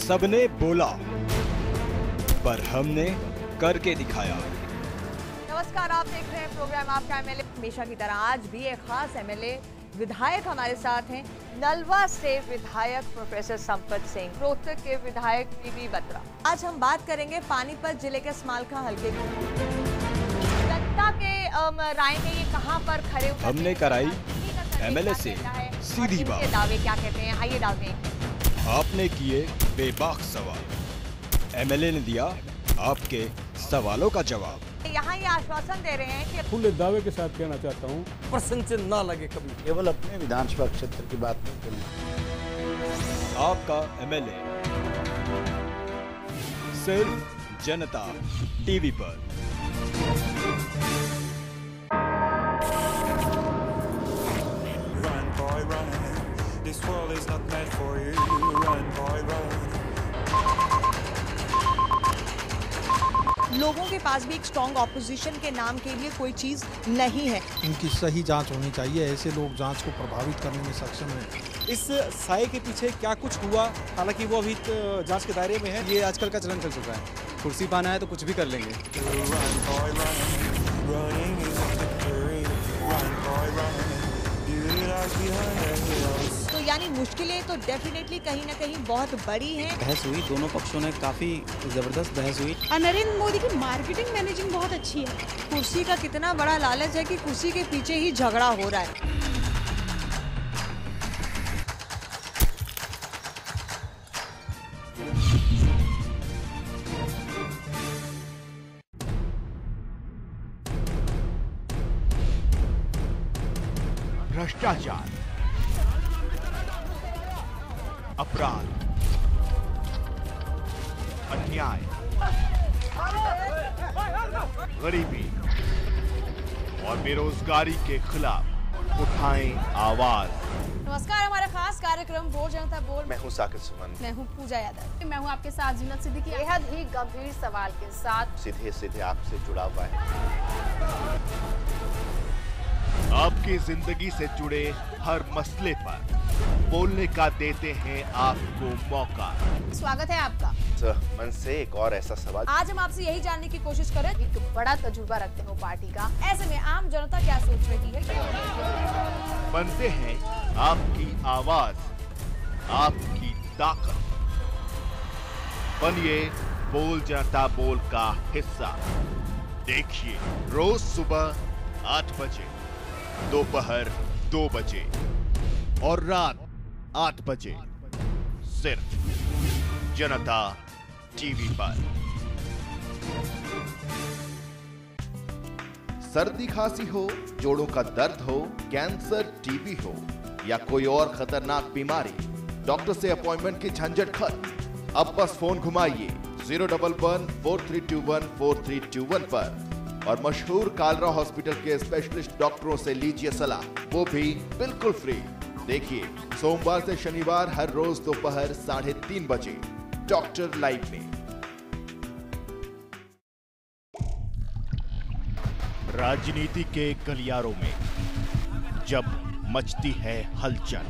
सबने बोला पर हमने करके दिखाया। नमस्कार, आप देख रहे हैं प्रोग्राम आपका एमएलए। हमेशा की तरह आज भी एक खास एमएलए विधायक हमारे साथ हैं। नलवा से विधायक प्रोफेसर संपत सिंह, रोहतक के विधायक पीवी बत्रा। आज हम बात करेंगे पानीपत जिले के स्मालखा हलके की। जनता के राय में ये कहां पर खड़े उतरते हैं? हमने कराई एमएलए से सीधी बात। दावे क्या कहते हैं, आइए डालते हैं। आपने किए बेबाक सवाल, एमएलए ने दिया आपके सवालों का जवाब। यहाँ ये आश्वासन दे रहे हैं कि खुले दावे के साथ कहना चाहता हूँ, प्रसन्न ना लगे कभी। केवल अपने विधानसभा क्षेत्र की बात नहीं करें। आपका एमएलए सिर्फ जनता टीवी पर। Run, boy, run. This world is not meant for you. Run, boy, run. लोगों के पास भी एक स्ट्रॉन्ग ऑपोजिशन के नाम के लिए कोई चीज नहीं है। इनकी सही जांच होनी चाहिए। ऐसे लोग जांच को प्रभावित करने में सक्षम हैं। इस साए के पीछे क्या कुछ हुआ, हालांकि वो अभी जांच के दायरे में है। ये आजकल का चलन चल चुका है। कुर्सी पाना है तो कुछ भी कर लेंगे। Run, boy, run. Running is a victory. Run, boy, run. Beauty lies behind the hills. तो यानी मुश्किलें तो डेफिनेटली कहीं ना कहीं बहुत बड़ी हैं। बहस हुई, दोनों पक्षों ने काफी जबरदस्त बहस हुई। और नरेंद्र मोदी की मार्केटिंग मैनेजिंग बहुत अच्छी है। कुर्सी का कितना बड़ा लालच है कि कुर्सी के पीछे ही झगड़ा हो रहा है। भ्रष्टाचार, अपराध, अन्याय, गरीबी और बेरोजगारी के खिलाफ उठाएं आवाज। नमस्कार, हमारा खास कार्यक्रम बोल जनता बोल। मैं हूँ साकिब सुमन। मैं हूँ पूजा यादव। मैं हूँ आपके साथ जीनत सिद्दीकी। बेहद ही गंभीर सवाल के साथ सीधे सीधे आपसे जुड़ा हुआ है। आपकी जिंदगी से जुड़े हर मसले पर बोलने का देते हैं आपको मौका। स्वागत है आपका। मन से एक और ऐसा सवाल। आज हम आपसे यही जानने की कोशिश करें, एक बड़ा तजुर्बा रखते हो पार्टी का, ऐसे में आम जनता क्या सोच रही है? बनते हैं आपकी आवाज, आपकी ताकत। बनिए बोल जनता बोल का हिस्सा। देखिए रोज सुबह 8 बजे, दोपहर 2 बजे और रात 8 बजे, सिर्फ जनता टीवी पर। सर्दी खांसी हो, जोड़ों का दर्द हो, कैंसर, टीबी हो या कोई और खतरनाक बीमारी, डॉक्टर से अपॉइंटमेंट की झंझट खत्म। अब बस फोन घुमाइए 011-4321-4321 पर और मशहूर कालरा हॉस्पिटल के स्पेशलिस्ट डॉक्टरों से लीजिए सलाह, वो भी बिल्कुल फ्री। देखिए सोमवार से शनिवार हर रोज दोपहर 3:30 बजे डॉक्टर लाइव में। राजनीति के गलियारों में जब मचती है हलचल,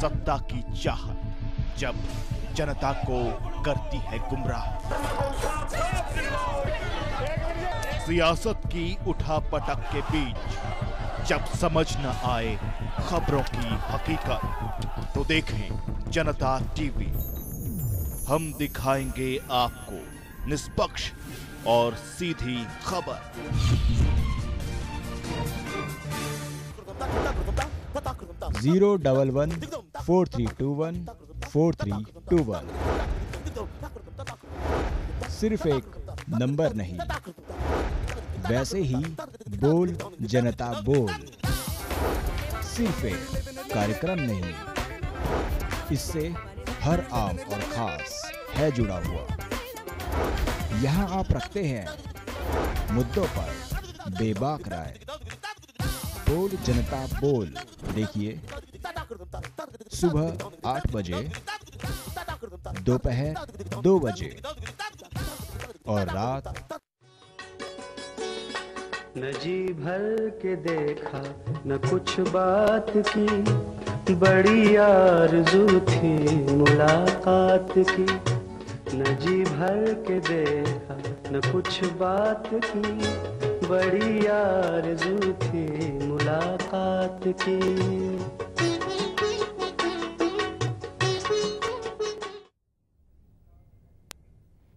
सत्ता की चाहत जब जनता को करती है गुमराह, सियासत की उठापटक के बीच जब समझ न आए खबरों की हकीकत, तो देखें जनता टीवी। हम दिखाएंगे आपको निष्पक्ष और सीधी खबर। जीरो 11-4321-4321। सिर्फ एक नंबर नहीं, वैसे ही बोल जनता बोल सिर्फ एक कार्यक्रम नहीं, इससे हर आम और खास है जुड़ा हुआ। यहाँ आप रखते हैं मुद्दों पर बेबाक राय। बोल जनता बोल देखिए सुबह 8 बजे, दोपहर 2 बजे और रात। न जी भर के देखा न कुछ बात की, बड़ी आरज़ू थी मुलाकात की, न जी भर के देखा न कुछ बात की, बड़ी आरज़ू थी मुलाकात की।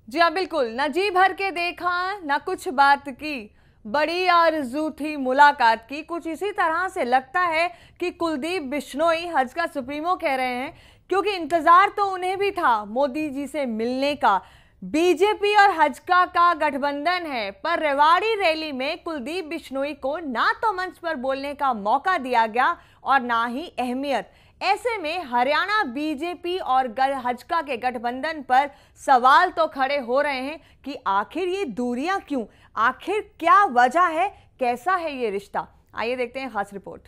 जी हाँ बिल्कुल, न जी भर के देखा न कुछ बात की, बड़ी आरज़ू थी मुलाकात की। कुछ इसी तरह से लगता है कि कुलदीप बिश्नोई हज का सुप्रीमो कह रहे हैं, क्योंकि इंतजार तो उन्हें भी था मोदी जी से मिलने का। बीजेपी और हजका का गठबंधन है, पर रेवाड़ी रैली में कुलदीप बिश्नोई को ना तो मंच पर बोलने का मौका दिया गया और ना ही अहमियत। ऐसे में हरियाणा बीजेपी और हजका के गठबंधन पर सवाल तो खड़े हो रहे हैं कि आखिर ये दूरियां क्यों, आखिर क्या वजह है, कैसा है ये रिश्ता। आइए देखते हैं खास रिपोर्ट।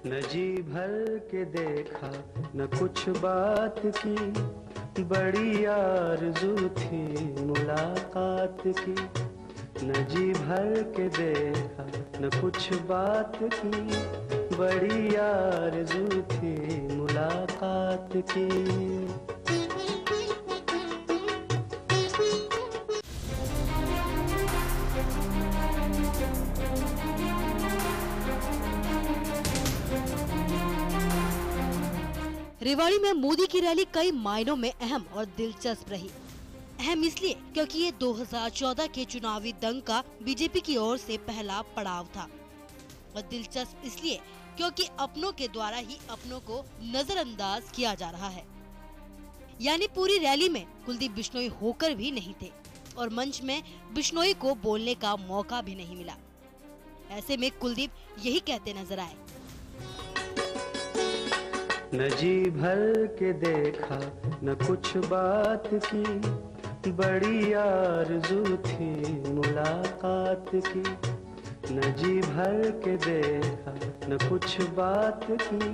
न जी भर के देखा न कुछ बात की, बड़ी आरज़ू थी मुलाकात की, न जी भर के देखा न कुछ बात की, बड़ी आरज़ू थी मुलाकात की। रेवाड़ी में मोदी की रैली कई मायनों में अहम और दिलचस्प रही। अहम इसलिए क्योंकि ये 2014 के चुनावी दंग का बीजेपी की ओर से पहला पड़ाव था, और दिलचस्प इसलिए क्योंकि अपनों के द्वारा ही अपनों को नजरअंदाज किया जा रहा है। यानी पूरी रैली में कुलदीप बिश्नोई होकर भी नहीं थे और मंच में बिश्नोई को बोलने का मौका भी नहीं मिला। ऐसे में कुलदीप यही कहते नजर आए, न जी भर के देखा न कुछ बात की, बड़ी आरज़ू थी मुलाकात की, न जी भर के देखा न कुछ बात की,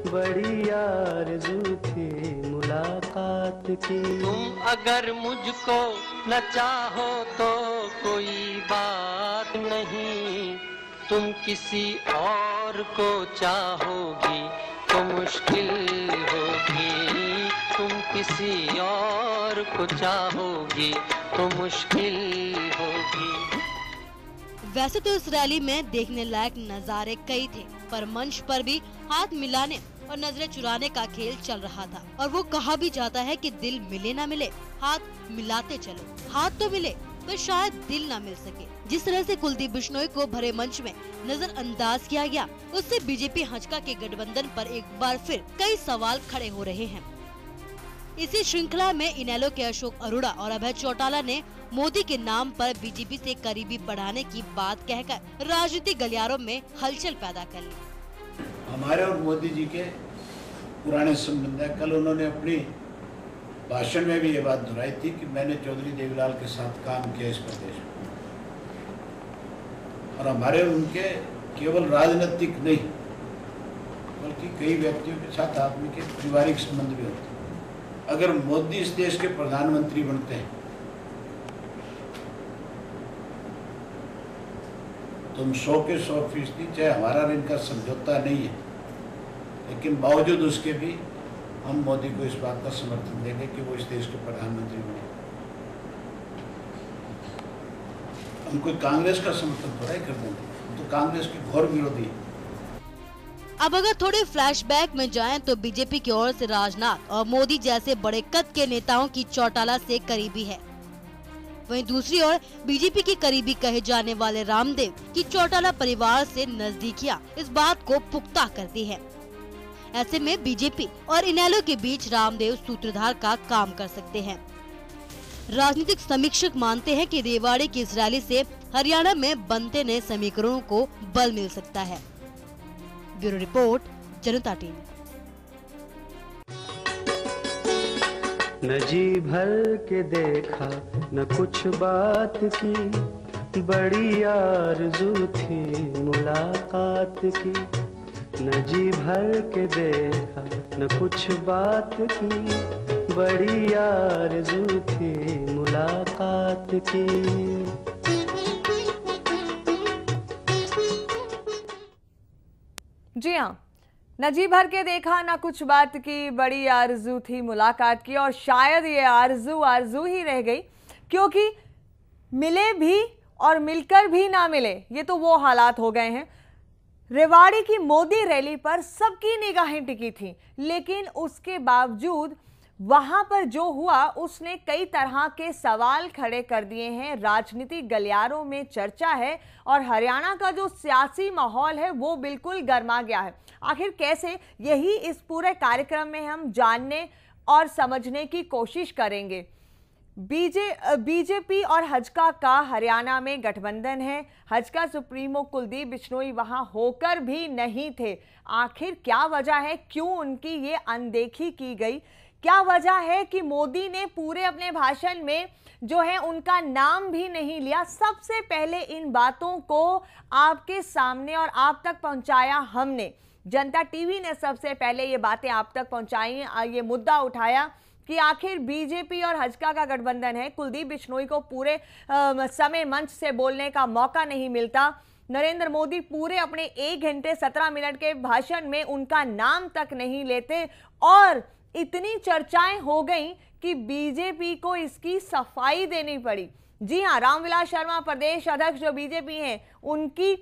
बड़ी आरज़ू थी मुलाकात की। तुम अगर मुझको न चाहो तो कोई बात नहीं, तुम किसी और को चाहोगी तो मुश्किल होगी, तुम किसी और को चाहोगी तो मुश्किल होगी। वैसे तो इस रैली में देखने लायक नजारे कई थे, पर मंच पर भी हाथ मिलाने और नजरें चुराने का खेल चल रहा था। और वो कहा भी जाता है कि दिल मिले ना मिले, हाथ मिलाते चलो। हाथ तो मिले पर शायद दिल ना मिल सके। जिस तरह से कुलदीप बिश्नोई को भरे मंच में नजरअंदाज किया गया, उससे बीजेपी हजका के गठबंधन पर एक बार फिर कई सवाल खड़े हो रहे हैं। इसी श्रृंखला में इनेलो के अशोक अरोड़ा और अभय चौटाला ने मोदी के नाम पर बीजेपी से करीबी बढ़ाने की बात कहकर राजनीतिक गलियारों में हलचल पैदा कर ली। हमारे और मोदी जी के पुराने संबंध है। कल उन्होंने अपनी भाषण में भी ये बात दोहराई थी कि मैंने चौधरी देवीलाल के साथ काम किया इस प्रदेश में, और हमारे उनके केवल राजनीतिक नहीं बल्कि कई व्यक्तियों के साथ आदमी के पारिवारिक संबंध भी होते हैं। अगर मोदी इस देश के प्रधानमंत्री बनते हैं तो हम 100 के 100% चाहे हमारा और इनका समझौता नहीं है, लेकिन बावजूद उसके भी हम मोदी को इस बात का समर्थन देंगे कि वो इस देश के प्रधानमंत्री बने। हम कोई कांग्रेस का समर्थन थोड़ा ही कर देंगे, हम तो कांग्रेस के घोर विरोधी है। अब अगर थोड़े फ्लैशबैक में जाएं तो बीजेपी की ओर से राजनाथ और मोदी जैसे बड़े कद के नेताओं की चौटाला से करीबी है। वहीं दूसरी ओर बीजेपी के करीबी कहे जाने वाले रामदेव की चौटाला परिवार से नजदीकियां इस बात को पुख्ता करती है। ऐसे में बीजेपी और इनेलो के बीच रामदेव सूत्रधार का काम कर सकते हैं। राजनीतिक समीक्षक मानते हैं कि रेवाड़ी की इस रैली से हरियाणा में बनते नए समीकरणों को बल मिल सकता है। ब्यूरो रिपोर्ट, जनता टीवी। न जी भर के देखा न कुछ बात की, बड़ी आरज़ू थी मुलाकात की, न जी भर के देखा न कुछ बात की, बड़ी आरज़ू थी मुलाकात की। जी हाँ, न जी भर के देखा ना कुछ बात की, बड़ी आरजू थी मुलाकात की, और शायद ये आरजू ही रह गई, क्योंकि मिले भी और मिलकर भी ना मिले, ये तो वो हालात हो गए हैं। रेवाड़ी की मोदी रैली पर सबकी निगाहें टिकी थी, लेकिन उसके बावजूद वहां पर जो हुआ उसने कई तरह के सवाल खड़े कर दिए हैं। राजनीतिक गलियारों में चर्चा है और हरियाणा का जो सियासी माहौल है वो बिल्कुल गर्मा गया है। आखिर कैसे, यही इस पूरे कार्यक्रम में हम जानने और समझने की कोशिश करेंगे। बीजेपी और हजका का हरियाणा में गठबंधन है। हजका सुप्रीमो कुलदीप बिश्नोई वहां होकर भी नहीं थे। आखिर क्या वजह है, क्यों उनकी ये अनदेखी की गई? क्या वजह है कि मोदी ने पूरे अपने भाषण में जो है उनका नाम भी नहीं लिया? सबसे पहले इन बातों को आपके सामने और आप तक पहुंचाया हमने। जनता टीवी ने सबसे पहले ये बातें आप तक पहुंचाई, ये मुद्दा उठाया कि आखिर बीजेपी और हजका का गठबंधन है। कुलदीप बिश्नोई को पूरे समय मंच से बोलने का मौका नहीं मिलता। नरेंद्र मोदी पूरे अपने 1 घंटे 17 मिनट के भाषण में उनका नाम तक नहीं लेते, और इतनी चर्चाएं हो गई कि बीजेपी को इसकी सफाई देनी पड़ी। जी हां, रामविलास शर्मा प्रदेश अध्यक्ष जो बीजेपी हैं, उनकी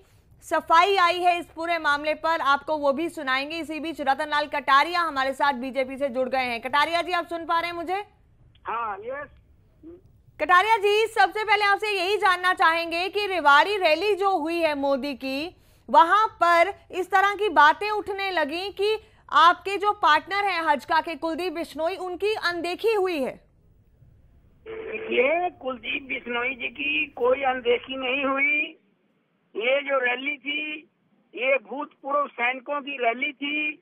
सफाई आई है इस पूरे मामले पर, आपको वो भी सुनाएंगे। इसी बीच रतन लाल कटारिया हमारे साथ बीजेपी से जुड़ गए हैं। कटारिया जी, आप सुन पा रहे हैं मुझे? हाँ, यस। कटारिया जी, सबसे पहले आपसे यही जानना चाहेंगे कि रेवाड़ी रैली जो हुई है मोदी की, वहां पर इस तरह की बातें उठने लगी कि आपके जो पार्टनर हैं हजका के कुलदीप बिश्नोई, उनकी अनदेखी हुई है। ये कुलदीप बिश्नोई जी की कोई अनदेखी नहीं हुई। ये जो रैली थी, ये भूतपूर्व सैनिकों की रैली थी,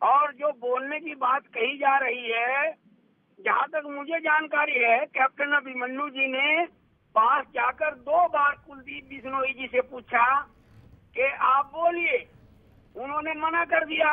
और जो बोलने की बात कही जा रही है, जहाँ तक मुझे जानकारी है, कैप्टन अभिमन्यु जी ने पास जाकर 2 बार कुलदीप बिश्नोई जी से पूछा कि आप बोलिए, उन्होंने मना कर दिया।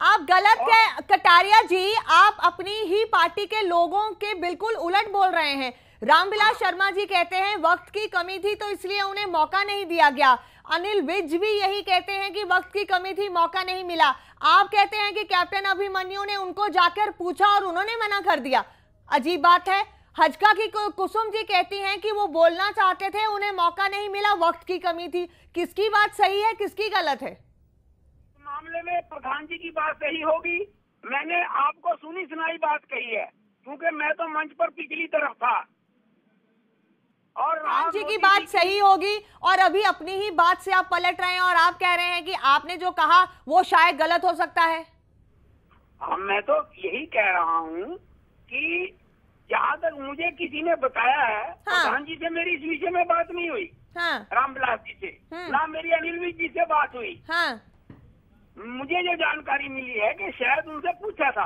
आप गलत कह कटारिया जी, आप अपनी ही पार्टी के लोगों के बिल्कुल उलट बोल रहे हैं। रामविलास शर्मा जी कहते हैं वक्त की कमी थी तो इसलिए उन्हें मौका नहीं दिया गया। अनिल विज भी यही कहते हैं कि वक्त की कमी थी, मौका नहीं मिला। आप कहते हैं कि कैप्टन अभिमन्यु ने उनको जाकर पूछा और उन्होंने मना कर दिया। अजीब बात है। हजका की कुसुम जी कहती हैं कि वो बोलना चाहते थे, उन्हें मौका नहीं मिला, वक्त की कमी थी। किसकी बात सही है, किसकी गलत है? मामले में प्रधान जी की बात सही होगी। मैंने आपको सुनी सुनाई बात कही है, क्योंकि मैं तो मंच पर पिछली तरफ था। और प्रधान जी की बात सही होगी, और अभी अपनी ही बात से आप पलट रहे हैं और आप कह रहे हैं कि आपने जो कहा वो शायद गलत हो सकता है। मैं तो यही कह रहा हूँ कि जहाँ तक मुझे किसी ने बताया है, प्रधान जी से मेरी इस विषय में बात नहीं हुई। रामविलास जी से, ना मेरी अनिल विज जी से बात हुई। मुझे जो जानकारी मिली है कि शायद उनसे पूछा था।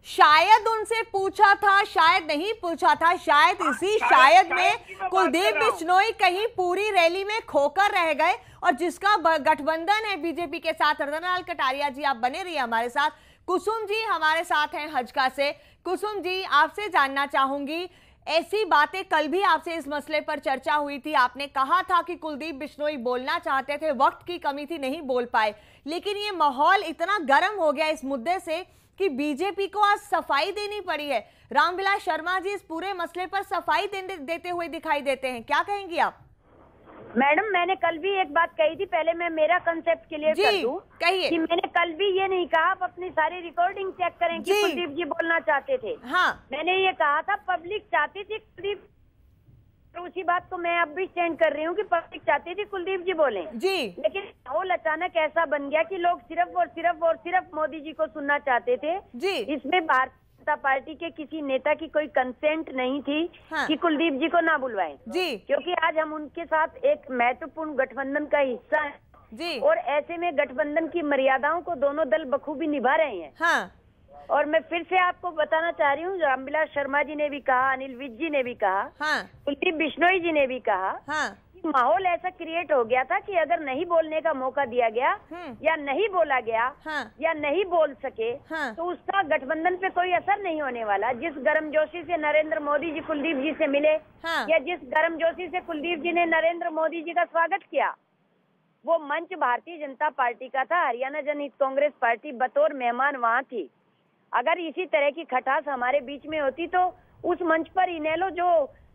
शायद उनसे पूछा था, शायद नहीं पूछा था। शायद इसी शायद में कुलदीप बिश्नोई कहीं पूरी रैली में खोकर रह गए, और जिसका गठबंधन है बीजेपी के साथ। रतन लाल कटारिया जी, आप बने रहिए हमारे साथ। कुसुम जी हमारे साथ हैं हजका से। कुसुम जी, आपसे जानना चाहूंगी, ऐसी बातें कल भी आपसे इस मसले पर चर्चा हुई थी। आपने कहा था कि कुलदीप बिश्नोई बोलना चाहते थे, वक्त की कमी थी, नहीं बोल पाए। लेकिन ये माहौल इतना गर्म हो गया इस मुद्दे से कि बीजेपी को आज सफाई देनी पड़ी है। रामविलास शर्मा जी इस पूरे मसले पर सफाई देते हुए दिखाई देते हैं, क्या कहेंगी आप? मैडम, मैंने कल भी एक बात कही थी, पहले मैं मेरा कंसेप्ट क्लियर कर दूं। कहिए। कि मैंने कल भी ये नहीं कहा आप अपनी सारी रिकॉर्डिंग चेक करें कि कुलदीप जी बोलना चाहते थे। हाँ, मैंने ये कहा था पब्लिक चाहती थी कुलदीप, तो उसी बात को मैं अब भी स्टैंड कर रही हूँ कि पब्लिक चाहती थी कुलदीप जी बोले जी। लेकिन माहौल अचानक ऐसा बन गया कि लोग सिर्फ और सिर्फ मोदी जी को सुनना चाहते थे जी। इसमें भारतीय जनता पार्टी के किसी नेता की कोई कंसेंट नहीं थी कि कुलदीप जी को ना बुलवाएं जी, क्योंकि आज हम उनके साथ एक महत्वपूर्ण गठबंधन का हिस्सा है जी, और ऐसे में गठबंधन की मर्यादाओं को दोनों दल बखूबी निभा रहे हैं। हाँ। और मैं फिर से आपको बताना चाह रही हूँ, रामविलास शर्मा जी ने भी कहा, अनिल विज जी ने भी कहा, कुलदीप बिश्नोई जी ने भी कहा कि माहौल ऐसा क्रिएट हो गया था कि अगर नहीं बोलने का मौका दिया गया या नहीं बोला गया या नहीं बोल सके तो उसका गठबंधन पे कोई असर नहीं होने वाला। जिस गर्मजोशी से नरेंद्र मोदी जी कुलदीप जी से मिले या जिस गर्मजोशी से कुलदीप जी ने नरेंद्र मोदी जी का स्वागत किया, वो मंच भारतीय जनता पार्टी का था, हरियाणा जनहित कांग्रेस पार्टी बतौर मेहमान वहाँ थी। अगर इसी तरह की खटास हमारे बीच में होती तो उस मंच पर इनेलो जो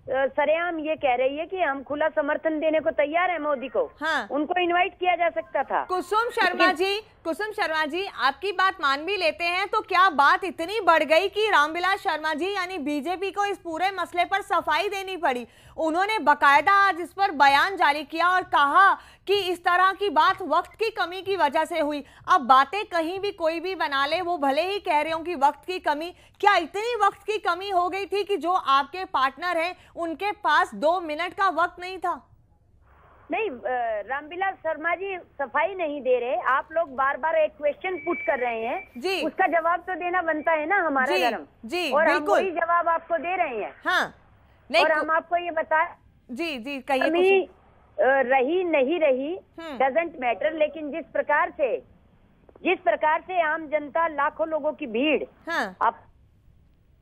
सरेआम ये कह रही है कि हम खुला समर्थन देने को तैयार है मोदी को, हाँ। उनको इनवाइट किया जा सकता था। कुसुम शर्मा जी आपकी बात मान भी लेते हैं, तो क्या बात इतनी बढ़ गई कि रामविलास शर्मा जी यानी बीजेपी को इस पूरे मसले पर सफाई देनी पड़ी? उन्होंने बकायदा आज इस पर बयान जारी किया और कहा कि इस तरह की बात वक्त की कमी की वजह से हुई। अब बातें कहीं भी कोई भी बना ले, वो भले ही कह रहे हो कि वक्त की कमी, क्या इतनी वक्त की कमी हो गई थी कि जो आपके पार्टनर हैं उनके पास 2 मिनट का वक्त नहीं था? नहीं, रामविलास शर्मा जी सफाई नहीं दे रहे। आप लोग बार बार एक क्वेश्चन पुट कर रहे हैं जी, उसका जवाब तो देना बनता है ना हमारा धर्म जी, और हम वही जवाब आपको दे रहे हैं। हाँ, नहीं, और हम आपको ये बताएं जी कहिए, रही नहीं रही डजंट मैटर, लेकिन जिस प्रकार से आम जनता, लाखों लोगों की भीड़, आप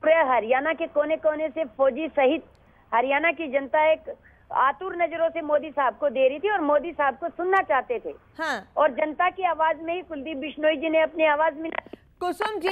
पूरे हरियाणा के कोने कोने से फौजी सहित हरियाणा की जनता एक आतुर नजरों से मोदी साहब को दे रही थी और मोदी साहब को सुनना चाहते थे। और जनता की आवाज में ही कुलदीप बिश्नोई जी ने अपनी आवाज में। कुसुम जी,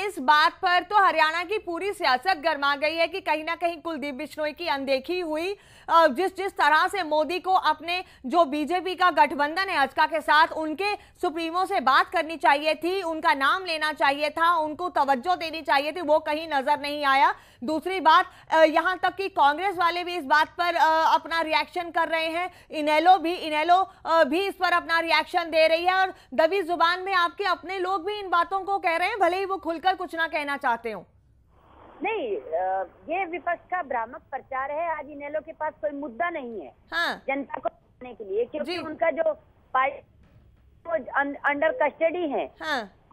इस बात पर तो हरियाणा की पूरी सियासत गरमा गई है कि कहीं ना कहीं कुलदीप बिश्नोई की अनदेखी हुई। जिस तरह से मोदी को अपने जो बीजेपी का गठबंधन है हजका के साथ, उनके सुप्रीमो से बात करनी चाहिए थी, उनका नाम लेना चाहिए था, उनको तवज्जो देनी चाहिए थी, वो कहीं नजर नहीं आया। दूसरी बात, यहाँ तक कि कांग्रेस वाले भी इस बात पर अपना रिएक्शन कर रहे हैं, इनेलो भी इस पर अपना रिएक्शन दे रही है और दबी जुबान में आपके अपने लोग भी इन बातों को कह रहे हैं, भले ही वो खुलकर कुछ ना कहना चाहते हो। नहीं, ये विपक्ष का भ्रामक प्रचार है। आज इनेलो के पास कोई मुद्दा नहीं है जनता को बताने के लिए, क्योंकि उनका जो अंडर कस्टडी है,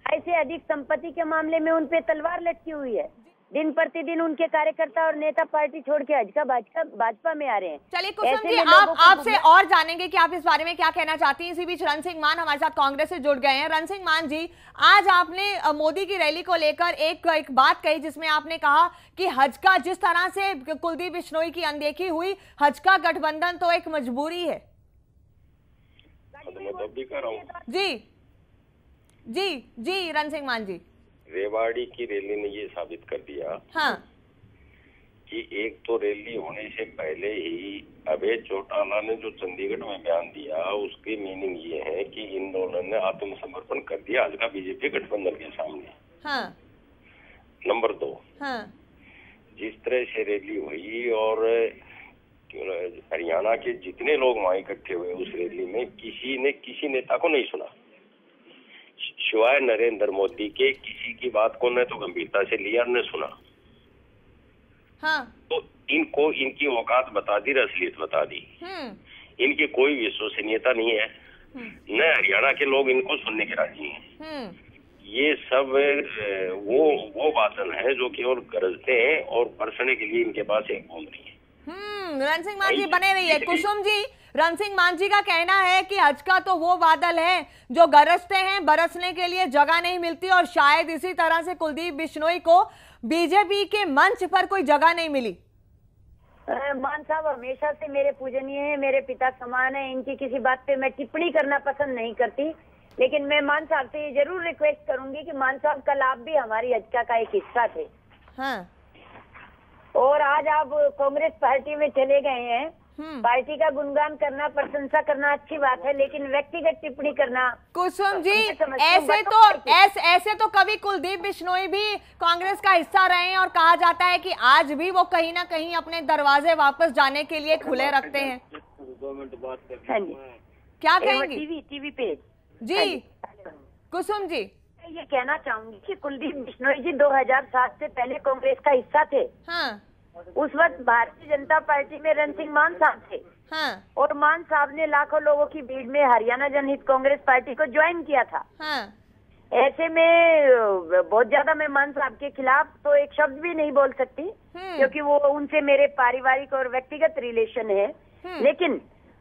ऐसे अधिक संपत्ति के मामले में उनपे तलवार लटकी हुई है। दिन प्रतिदिन उनके कार्यकर्ता और नेता पार्टी छोड़ के भाजपा में आ रहे हैं। चलिए कुसुम जी, आपसे और जानेंगे कि आप इस बारे में क्या कहना चाहती हैं। इसी बीच रण सिंह मान हमारे साथ कांग्रेस से जुड़ गए हैं। रण सिंह मान जी, आज आपने मोदी की रैली को लेकर एक बात कही जिसमें आपने कहा कि हजका, जिस तरह से कुलदीप बिश्नोई की अनदेखी हुई, हजका गठबंधन तो एक मजबूरी है। जी रण सिंह मान जी, रेवाड़ी की रैली ने ये साबित कर दिया कि एक तो रैली होने से पहले ही अभय चौटाला ने जो चंडीगढ़ में बयान दिया, उसकी मीनिंग ये है कि इन दोनों ने आत्मसमर्पण कर दिया आज का बीजेपी गठबंधन के सामने। नंबर 2, जिस तरह से रैली हुई और हरियाणा के जितने लोग वहां इकट्ठे हुए उस रैली में, किसी ने किसी नेता को नहीं सुना सिवाय नरेंद्र मोदी के। किसी की बात को न तो गंभीरता से लिया न सुना। तो इनको इनकी औकात बता दी, असलियत बता दी। इनकी कोई विश्वसनीयता नहीं है, न हरियाणा के लोग इनको सुनने के राजी हैं। ये सब वो वादन है जो केवल गरजते हैं और बरसने के लिए इनके पास एक बूंद नहीं है। रण सिंह मान जी बने रहिए। कुसुम जी, रण सिंह मान जी का कहना है कि हजका तो वो बादल है जो गरजते हैं, बरसने के लिए जगह नहीं मिलती, और शायद इसी तरह से कुलदीप बिश्नोई को बीजेपी के मंच पर कोई जगह नहीं मिली। मान साहब हमेशा से मेरे पूजनीय है, मेरे पिता समान है। इनकी किसी बात पे मैं टिप्पणी करना पसंद नहीं करती, लेकिन मैं मान साहब से ये जरूर रिक्वेस्ट करूंगी कि मान साहब कल आप भी हमारी हजका का एक हिस्सा थे। और आज आप कांग्रेस पार्टी में चले गए हैं। पार्टी का गुणगान करना, प्रशंसा करना अच्छी बात है, लेकिन व्यक्तिगत टिप्पणी करना। कुसुम जी, ऐसे तो कभी कुलदीप बिश्नोई भी कांग्रेस का हिस्सा रहे हैं और कहा जाता है कि आज भी वो कहीं ना कहीं अपने दरवाजे वापस जाने के लिए खुले रखते हैं। 2 मिनट बात क्या कहेंगी? टीवी पे जी कुसुम जी, ये कहना चाहूंगी कि कुलदीप बिश्नोई जी 2007 से पहले कांग्रेस का हिस्सा थे। उस वक्त भारतीय जनता पार्टी में रण सिंह मान साहब थे। और मान साहब ने लाखों लोगों की भीड़ में हरियाणा जनहित कांग्रेस पार्टी को ज्वाइन किया था। ऐसे में बहुत ज्यादा मैं मान साहब के खिलाफ तो एक शब्द भी नहीं बोल सकती, क्योंकि वो उनसे मेरे पारिवारिक और व्यक्तिगत रिलेशन है। लेकिन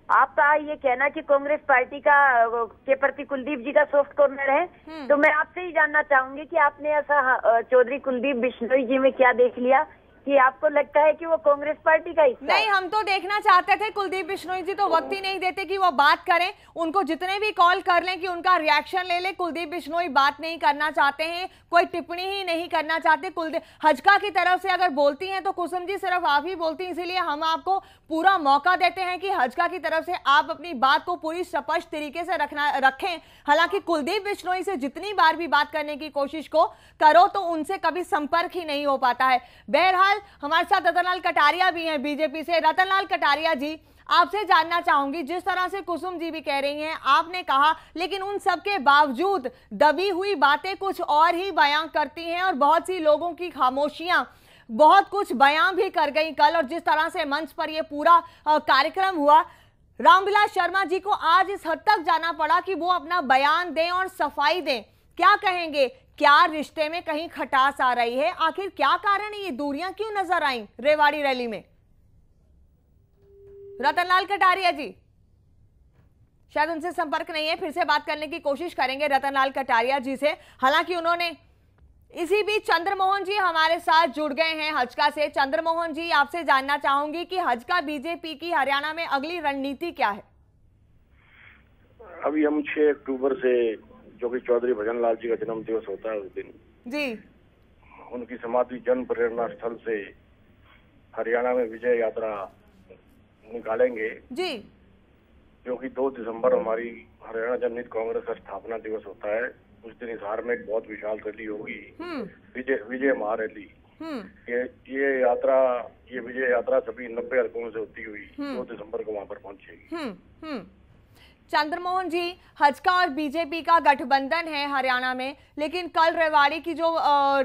आपका ये कहना कि कांग्रेस पार्टी के प्रति कुलदीप जी का सॉफ्ट कॉर्नर है, तो मैं आपसे ही जानना चाहूंगी कि आपने ऐसा चौधरी कुलदीप बिश्नोई जी में क्या देख लिया कि आपको लगता है कि वो कांग्रेस पार्टी का हिस्सा नहीं, हम तो देखना चाहते थे कुलदीप बिश्नोई जी तो वक्त ही नहीं देते कि वो बात करें। उनको जितने भी कॉल कर लें कि उनका रिएक्शन ले ले, कुलदीप बिश्नोई बात नहीं करना चाहते हैं, कोई टिप्पणी ही नहीं करना चाहते। कुलदीप हजका की तरफ से अगर बोलती हैं तो कुसुम जी सिर्फ आप ही बोलती हैं, इसीलिए हम आपको पूरा मौका देते हैं कि हजका की तरफ से आप अपनी बात को पूरी स्पष्ट तरीके से रखें। हालांकि कुलदीप बिश्नोई से जितनी बार भी बात करने की कोशिश को करो तो उनसे कभी संपर्क ही नहीं हो पाता है। बहरहाल हमारे साथ रतनलाल कटारिया भी हैं बीजेपी से। रतनलाल कटारिया जी, आपसे जानना चाहूंगी, जिस तरह से कुसुम जी भी कह रही हैं, आपने कहा, लेकिन उन सब के बावजूद दबी हुई बातें कुछ और ही बयां करती हैं और बहुत सी लोगों की खामोशियां बहुत कुछ बयां भी कर गई कल। और जिस तरह से मंच पर यह पूरा कार्यक्रम हुआ, रामविलास शर्मा जी को आज इस हद तक जाना पड़ा कि वो अपना बयान दें और सफाई दें। क्या कहेंगे, क्या रिश्ते में कहीं खटास आ रही है? आखिर क्या कारण है, ये दूरियां क्यों नजर आई रेवाड़ी रैली में? रतनलाल कटारिया जी, शायद उनसे संपर्क नहीं है, फिर से बात करने की कोशिश करेंगे रतनलाल कटारिया जी से। हालांकि उन्होंने इसी बीच चंद्रमोहन जी हमारे साथ जुड़ गए हैं हजका से। चंद्रमोहन जी, आपसे जानना चाहूंगी कि हजका बीजेपी की हरियाणा में अगली रणनीति क्या है? अभी हम 6 अक्टूबर से, जो कि चौधरी भजन लाल जी का जन्म दिवस होता है उस दिन जी, उनकी समाधि जन प्रेरणा स्थल से हरियाणा में विजय यात्रा निकालेंगे जी, जो कि 2 दिसंबर हमारी हरियाणा जनहित कांग्रेस का स्थापना दिवस होता है। उस दिन हिसार में एक बहुत विशाल रैली होगी, विजय महारैली। ये विजय यात्रा सभी 90 हलकों से होती हुई 2 दिसंबर को वहां पर पहुंचेगी। चंद्रमोहन जी, हजका और बीजेपी का गठबंधन है हरियाणा में, लेकिन कल रेवाड़ी की जो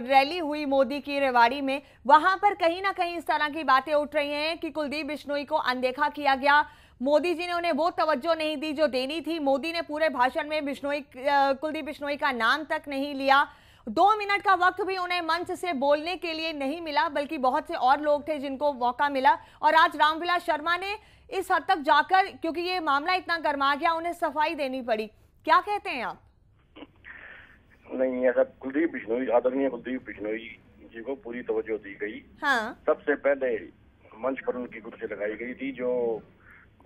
रैली हुई मोदी की रेवाड़ी में, वहां पर कहीं ना कहीं इस तरह की बातें उठ रही हैं कि कुलदीप बिश्नोई को अनदेखा किया गया। मोदी जी ने उन्हें वो तवज्जो नहीं दी जो देनी थी। मोदी ने पूरे भाषण में कुलदीप बिश्नोई का नाम तक नहीं लिया। 2 मिनट का वक्त भी उन्हें मंच से बोलने के लिए नहीं मिला, बल्कि बहुत से और लोग थे जिनको मौका मिला। और आज रामविलास शर्मा ने इस हद तक जाकर, क्योंकि ये मामला इतना गर्मा गया, उन्हें सफाई देनी पड़ी। क्या कहते हैं आप? नहीं, ऐसा कुलदीप बिश्नोई, आदरणीय कुलदीप बिश्नोई जी को पूरी तवज्जो दी गई। हाँ। सबसे पहले मंच पर उनकी कुर्सी लगाई गई थी, जो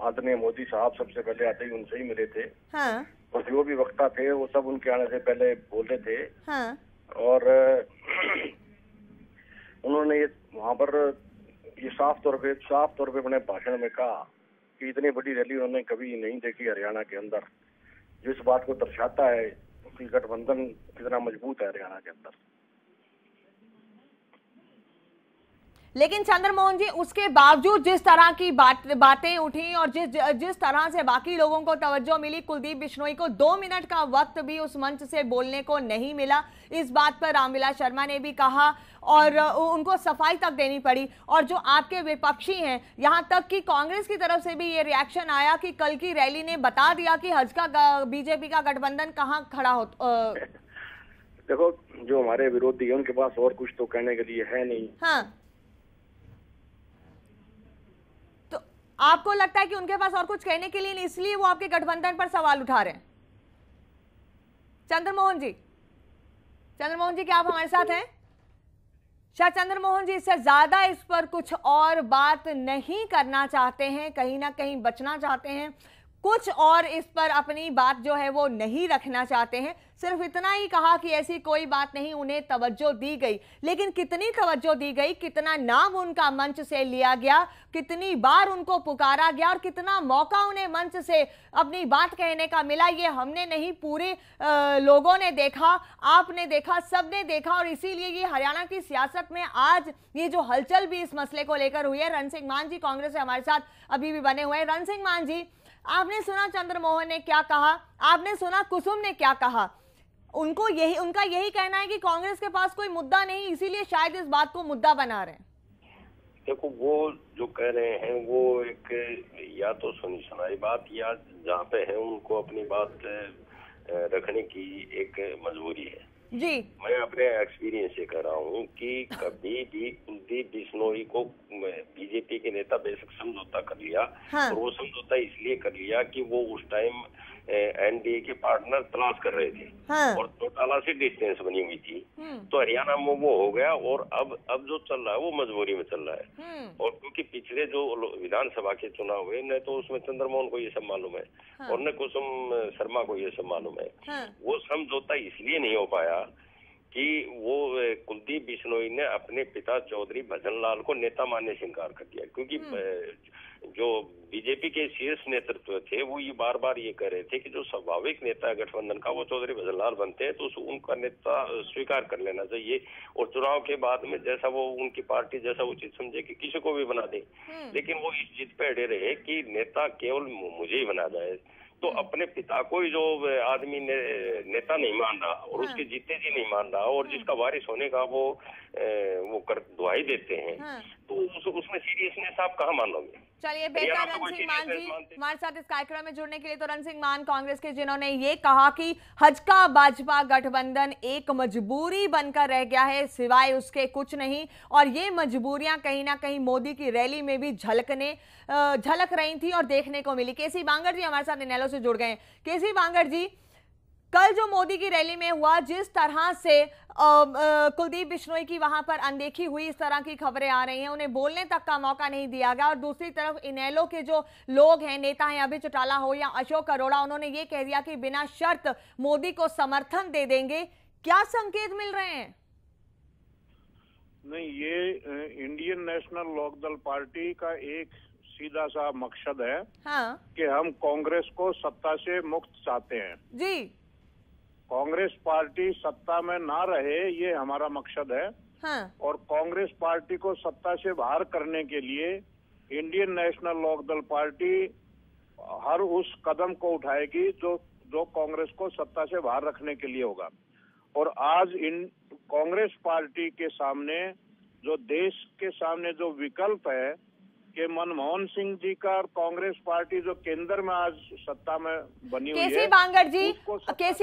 आदरणीय मोदी साहब सबसे पहले आते ही उनसे ही मिले थे। हाँ। और जो भी वक्ता थे वो सब उनके आने से पहले बोले थे। हाँ। और उन्होंने ये वहाँ पर ये साफ तौर पे अपने भाषण में कहा कि इतनी बड़ी रैली उन्होंने कभी नहीं देखी हरियाणा के अंदर, जो इस बात को दर्शाता है कि गठबंधन कितना मजबूत है हरियाणा के अंदर। लेकिन चंद्रमोहन जी, उसके बावजूद जिस तरह की बातें उठी और जिस तरह से बाकी लोगों को तवज्जो मिली, कुलदीप बिश्नोई को 2 मिनट का वक्त भी उस मंच से बोलने को नहीं मिला। इस बात पर रामविलास शर्मा ने भी कहा और उनको सफाई तक देनी पड़ी। और जो आपके विपक्षी हैं, यहाँ तक कि कांग्रेस की तरफ से भी ये रिएक्शन आया कि कल की रैली ने बता दिया कि हजका बीजेपी का गठबंधन कहाँ खड़ा हो। देखो, जो हमारे विरोधी है उनके पास और कुछ तो कहने के लिए है नहीं। हाँ, आपको लगता है कि उनके पास और कुछ कहने के लिए नहीं, इसलिए वो आपके गठबंधन पर सवाल उठा रहे हैं? चंद्रमोहन जी, क्या आप हमारे साथ हैं? शायद चंद्रमोहन जी इससे ज्यादा इस पर कुछ और बात नहीं करना चाहते हैं, कहीं ना कहीं बचना चाहते हैं, कुछ और इस पर अपनी बात जो है वो नहीं रखना चाहते हैं। सिर्फ इतना ही कहा कि ऐसी कोई बात नहीं, उन्हें तवज्जो दी गई। लेकिन कितनी तवज्जो दी गई, कितना नाम उनका मंच से लिया गया, कितनी बार उनको पुकारा गया और कितना मौका उन्हें मंच से अपनी बात कहने का मिला, ये हमने नहीं, पूरे लोगों ने देखा, आपने देखा, सबने देखा। और इसीलिए ये हरियाणा की सियासत में आज ये जो हलचल भी इस मसले को लेकर हुई है। रण सिंह मान जी कांग्रेस से हमारे साथ अभी भी बने हुए हैं। रण सिंह मान जी, आपने सुना चंद्रमोहन ने क्या कहा, आपने सुना कुसुम ने क्या कहा। उनका यही कहना है कि कांग्रेस के पास कोई मुद्दा नहीं, इसीलिए शायद इस बात को मुद्दा बना रहे हैं। देखो, वो जो कह रहे हैं वो एक या तो सुनी सुनाई बात, या जहाँ पे है उनको अपनी बात रखने की एक मजबूरी है जी। मैं अपने एक्सपीरियंस से कह रहा हूँ कि कभी भी कुलदीप बिश्नोई को बीजेपी के नेता बेशक समझौता कर लिया। हाँ। और वो समझौता इसलिए कर लिया कि वो उस टाइम एनडीए के पार्टनर तलाश कर रहे थे। हाँ। और चौटाला से डिस्टेंस बनी हुई थी, तो हरियाणा में वो हो गया। और अब जो चल रहा है वो मजबूरी में चल रहा है। और क्योंकि पिछले जो विधानसभा के चुनाव हुए न तो उसमें चंद्रमोहन को ये सब मालूम है और न कुसुम शर्मा को ये सब मालूम है। वो समझौता इसलिए नहीं हो पाया कि वो कुलदीप बिश्नोई ने अपने पिता चौधरी भजन लाल को नेता मानने से इनकार कर दिया, क्योंकि जो बीजेपी के शीर्ष नेतृत्व थे वो ये बार बार ये कह रहे थे कि जो स्वाभाविक नेता है गठबंधन का वो चौधरी भजन लाल बनते हैं, तो उनका नेता स्वीकार कर लेना चाहिए और चुनाव के बाद में जैसा वो उनकी पार्टी जैसा उचित समझे कि किसी को भी बना दे। लेकिन वो इस जिद पे अड़े रहे कि नेता केवल मुझे ही बना जाए। तो अपने पिता को ही जो आदमी नेता नहीं मान रहा और उसके जीते जी नहीं मान रहा और जिसका वारिस होने का वो दुहाई देते हैं, तो उसमें सीरियसनेस आप कहाँ मानोगे। चलिए, बेहतर रण सिंह मान जी हमारे साथ इस कार्यक्रम में जुड़ने के लिए। तो रण सिंह मान कांग्रेस के, जिन्होंने ये कहा कि हजका भाजपा गठबंधन एक मजबूरी बनकर रह गया है, सिवाय उसके कुछ नहीं। और ये मजबूरियां कहीं ना कहीं मोदी की रैली में भी झलक रही थी और देखने को मिली। केसी बांगर जी हमारे साथ इनेलो से जुड़ गए हैं। केसी बांगर जी, कल जो मोदी की रैली में हुआ, जिस तरह से कुलदीप बिश्नोई की वहां पर अनदेखी हुई, इस तरह की खबरें आ रही हैं, उन्हें बोलने तक का मौका नहीं दिया गया। और दूसरी तरफ इनेलो के जो लोग हैं, नेता हैं, अभय चौटाला हो या अशोक अरोड़ा, उन्होंने ये कह दिया कि बिना शर्त मोदी को समर्थन दे देंगे। क्या संकेत मिल रहे हैं? नहीं, ये इंडियन नेशनल लोकदल पार्टी का एक सीधा सा मकसद है। हाँ। कि हम कांग्रेस को सत्ता से मुक्त चाहते हैं जी। कांग्रेस पार्टी सत्ता में ना रहे, ये हमारा मकसद है। हाँ। और कांग्रेस पार्टी को सत्ता से बाहर करने के लिए इंडियन नेशनल लोकदल पार्टी हर उस कदम को उठाएगी जो कांग्रेस को सत्ता से बाहर रखने के लिए होगा। और आज कांग्रेस पार्टी के सामने जो देश के सामने जो विकल्प है कि मनमोहन सिंह जी का कांग्रेस पार्टी जो केंद्र में आज सत्ता में बनी हुई है। केसी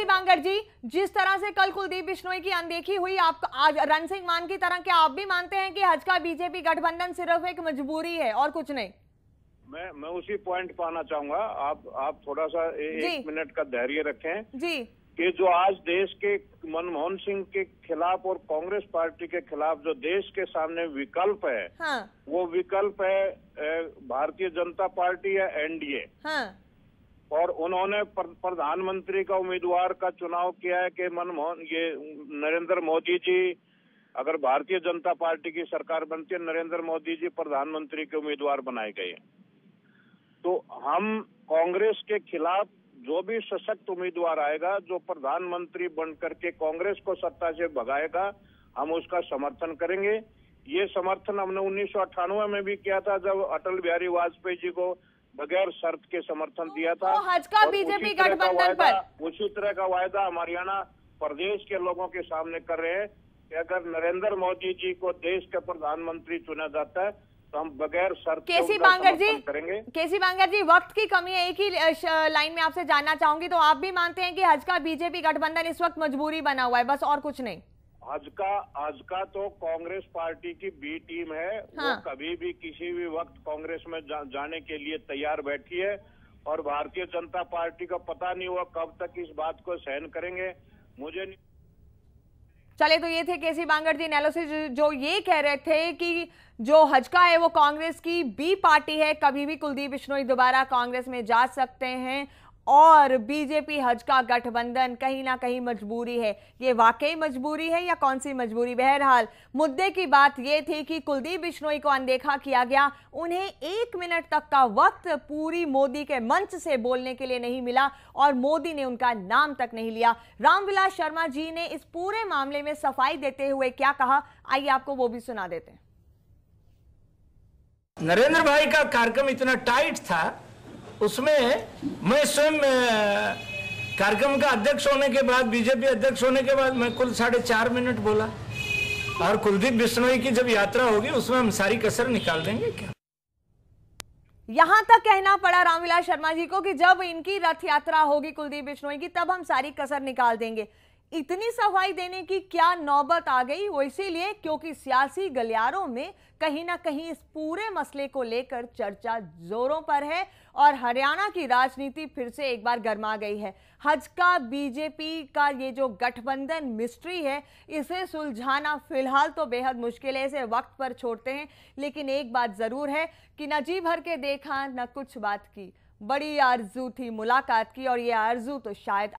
बांगर जी, जिस तरह से कल कुलदीप बिश्नोई की अनदेखी हुई, आप आज रण सिंह मान की तरह क्या आप भी मानते हैं कि हजका बीजेपी गठबंधन सिर्फ एक मजबूरी है और कुछ नहीं? मैं उसी पॉइंट पर आना चाहूंगा। आप थोड़ा सा एक मिनट का धैर्य रखें जी। कि जो आज देश के मनमोहन सिंह के खिलाफ और कांग्रेस पार्टी के खिलाफ जो देश के सामने विकल्प है, हाँ। वो विकल्प है भारतीय जनता पार्टी या एनडीए। हाँ। और उन्होंने प्रधानमंत्री का उम्मीदवार का चुनाव किया है कि नरेंद्र मोदी जी, अगर भारतीय जनता पार्टी की सरकार बनती है, नरेंद्र मोदी जी प्रधानमंत्री के उम्मीदवार बनाए गए। तो हम कांग्रेस के खिलाफ जो भी सशक्त उम्मीदवार आएगा, जो प्रधानमंत्री बनकर के कांग्रेस को सत्ता से भगाएगा, हम उसका समर्थन करेंगे। ये समर्थन हमने 1998 में भी किया था, जब अटल बिहारी वाजपेयी जी को बगैर शर्त के समर्थन दिया था। हजका बीजेपी गठबंधन पर उसी तरह का वायदा हम हरियाणा प्रदेश के लोगों के सामने कर रहे हैं कि अगर नरेंद्र मोदी जी को देश का प्रधानमंत्री चुना जाता है तो हम बगैर शर्त केसी बांगर जी, वक्त की कमी है, एक ही लाइन में आपसे जानना चाहूंगी, तो आप भी मानते हैं कि हजका बीजेपी गठबंधन इस वक्त मजबूरी बना हुआ है, बस और कुछ नहीं? हजका तो कांग्रेस पार्टी की बी टीम है। हाँ। वो कभी भी किसी भी वक्त कांग्रेस में जाने के लिए तैयार बैठी है और भारतीय जनता पार्टी का पता नहीं हुआ कब तक इस बात को सहन करेंगे, मुझे नहीं। चले, तो ये थे केसी बांगर जी नेलो से, जो ये कह रहे थे कि जो हजका है वो कांग्रेस की बी पार्टी है, कभी भी कुलदीप बिश्नोई दोबारा कांग्रेस में जा सकते हैं और बीजेपी हजका गठबंधन कहीं ना कहीं मजबूरी है। ये वाकई मजबूरी है या कौन सी मजबूरी? बहरहाल मुद्दे की बात ये थी कि कुलदीप बिश्नोई को अनदेखा किया गया, उन्हें 1 मिनट तक का वक्त पूरी मोदी के मंच से बोलने के लिए नहीं मिला और मोदी ने उनका नाम तक नहीं लिया। रामविलास शर्मा जी ने इस पूरे मामले में सफाई देते हुए क्या कहा, आइए आपको वो भी सुना देते हैं। नरेंद्र भाई का कार्यक्रम इतना टाइट था, उसमें मैं स्वयं कार्यक्रम का अध्यक्ष होने के बाद, बीजेपी अध्यक्ष होने के बाद मैं कुल 4.5 मिनट बोला। और कुलदीप बिश्नोई की जब यात्रा होगी उसमें हम सारी कसर निकाल देंगे। क्या यहां तक कहना पड़ा रामविलास शर्मा जी को कि जब इनकी रथ यात्रा होगी कुलदीप बिश्नोई की, तब हम सारी कसर निकाल देंगे। इतनी सफाई देने की क्या नौबत आ गई? वो इसीलिए क्योंकि सियासी गलियारों में कहीं ना कहीं इस पूरे मसले को लेकर चर्चा जोरों पर है और हरियाणा की राजनीति फिर से एक बार गर्मा गई है। हज का बीजेपी का ये जो गठबंधन मिस्ट्री है, इसे सुलझाना फिलहाल तो बेहद मुश्किल है, इसे वक्त पर छोड़ते हैं। लेकिन एक बात जरूर है कि न जी भर के देखा न कुछ बात की, बड़ी आरजू थी मुलाकात की और ये आरजू तो शायद